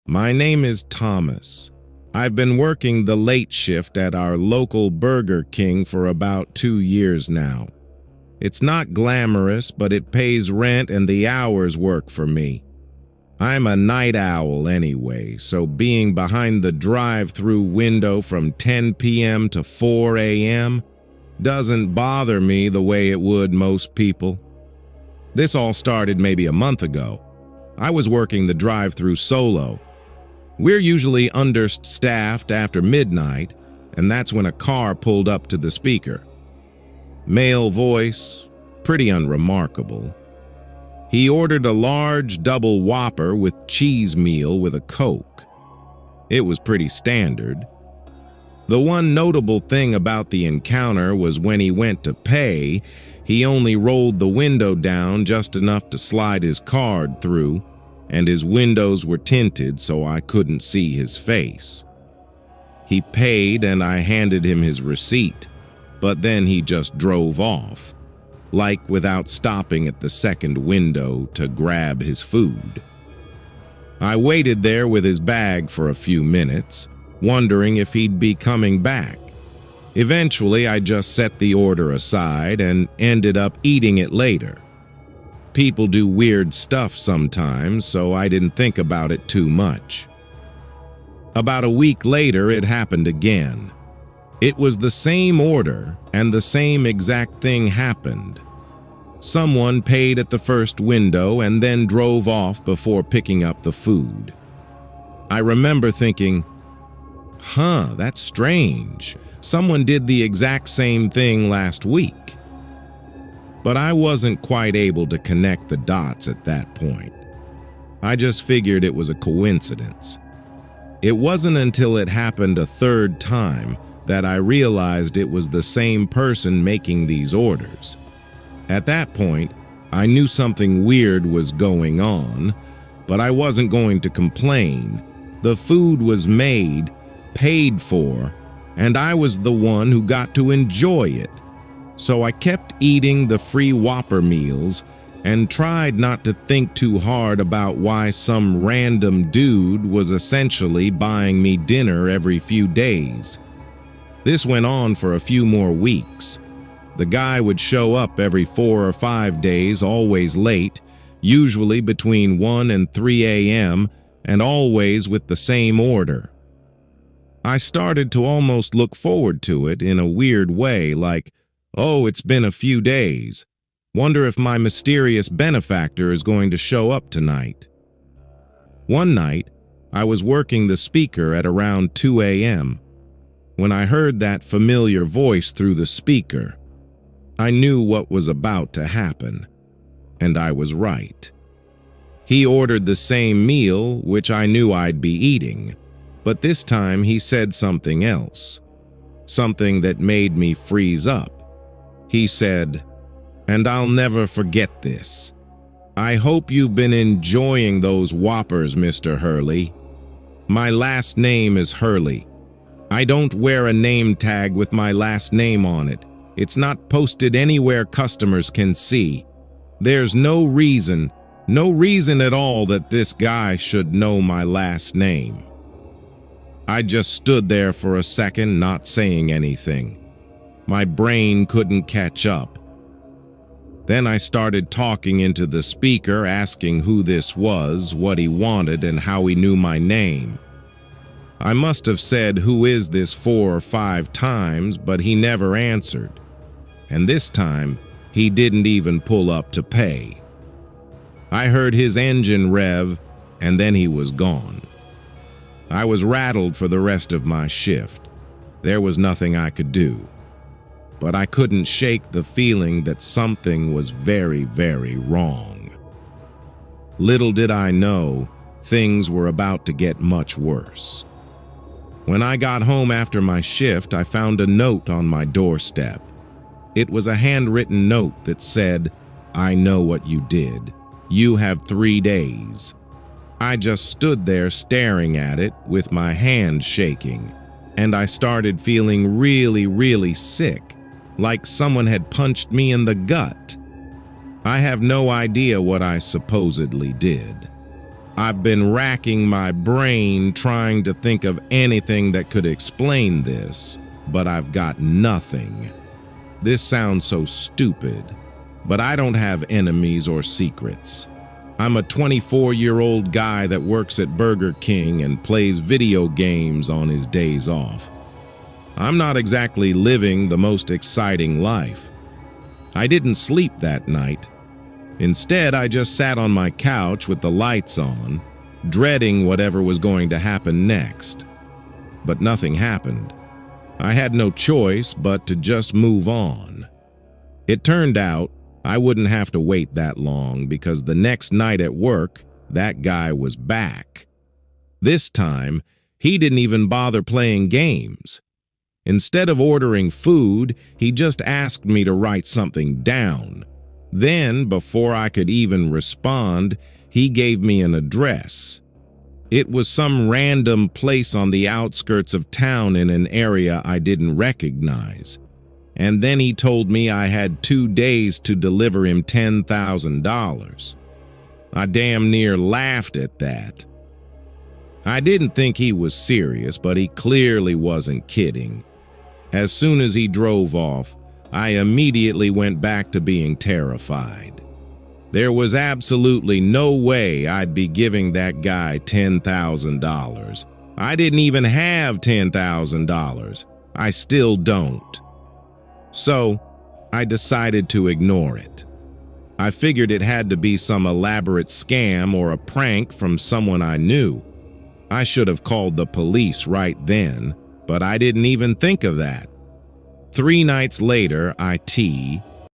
My name is Thomas. I've been working the late shift at our local Burger King for about 2 years now. It's not glamorous, but it pays rent and the hours work for me. I'm a night owl anyway, so being behind the drive-thru window from 10 p.m. to 4 a.m. doesn't bother me the way it would most people. This all started maybe a month ago. I was working the drive-thru solo. We're usually understaffed after midnight, and that's when a car pulled up to the speaker. Male voice, pretty unremarkable. He ordered a large double Whopper with cheese meal with a Coke. It was pretty standard. The one notable thing about the encounter was when he went to pay, he only rolled the window down just enough to slide his card through, and his windows were tinted so I couldn't see his face. He paid and I handed him his receipt, but then he just drove off, like without stopping at the second window to grab his food. I waited there with his bag for a few minutes, wondering if he'd be coming back. Eventually, I just set the order aside and ended up eating it later. People do weird stuff sometimes, so I didn't think about it too much. About a week later, it happened again. It was the same order, and the same exact thing happened. Someone paid at the first window and then drove off before picking up the food. I remember thinking, that's strange. Someone did the exact same thing last week. But I wasn't quite able to connect the dots at that point. I just figured it was a coincidence. It wasn't until it happened a third time that I realized it was the same person making these orders. At that point, I knew something weird was going on, but I wasn't going to complain. The food was made, paid for, and I was the one who got to enjoy it. So I kept eating the free Whopper meals and tried not to think too hard about why some random dude was essentially buying me dinner every few days. This went on for a few more weeks. The guy would show up every 4 or 5 days, always late, usually between 1 and 3 a.m., and always with the same order. I started to almost look forward to it in a weird way, like, oh, it's been a few days. Wonder if my mysterious benefactor is going to show up tonight. One night, I was working the speaker at around 2 a.m. when I heard that familiar voice through the speaker. I knew what was about to happen, and I was right. He ordered the same meal, which I knew I'd be eating, but this time he said something else, something that made me freeze up. He said, "And I'll never forget this. I hope you've been enjoying those Whoppers, Mr. Hurley. My last name is Hurley. I don't wear a name tag with my last name on it. It's not posted anywhere customers can see. There's no reason at all that this guy should know my last name." I just stood there for a second, not saying anything. My brain couldn't catch up. Then I started talking into the speaker, asking who this was, what he wanted, and how he knew my name. I must have said, "Who is this?" 4 or 5 times, but he never answered. And this time, he didn't even pull up to pay. I heard his engine rev, and then he was gone. I was rattled for the rest of my shift. There was nothing I could do. But I couldn't shake the feeling that something was very, very wrong. Little did I know, things were about to get much worse. When I got home after my shift, I found a note on my doorstep. It was a handwritten note that said, "I know what you did. You have 3 days." I just stood there staring at it with my hand shaking, and I started feeling really, really sick, like someone had punched me in the gut. I have no idea what I supposedly did. I've been racking my brain trying to think of anything that could explain this, but I've got nothing. This sounds so stupid, but I don't have enemies or secrets. I'm a 24-year-old guy that works at Burger King and plays video games on his days off. I'm not exactly living the most exciting life. I didn't sleep that night. Instead, I just sat on my couch with the lights on, dreading whatever was going to happen next. But nothing happened. I had no choice but to just move on. It turned out I wouldn't have to wait that long because the next night at work, that guy was back. This time, he didn't even bother playing games. Instead of ordering food, he just asked me to write something down. Then, before I could even respond, he gave me an address. It was some random place on the outskirts of town in an area I didn't recognize. And then he told me I had 2 days to deliver him $10,000. I damn near laughed at that. I didn't think he was serious, but he clearly wasn't kidding. As soon as he drove off, I immediately went back to being terrified. There was absolutely no way I'd be giving that guy $10,000. I didn't even have $10,000. I still don't. So, I decided to ignore it. I figured it had to be some elaborate scam or a prank from someone I knew. I should have called the police right then, but I didn't even think of that. 3 nights later,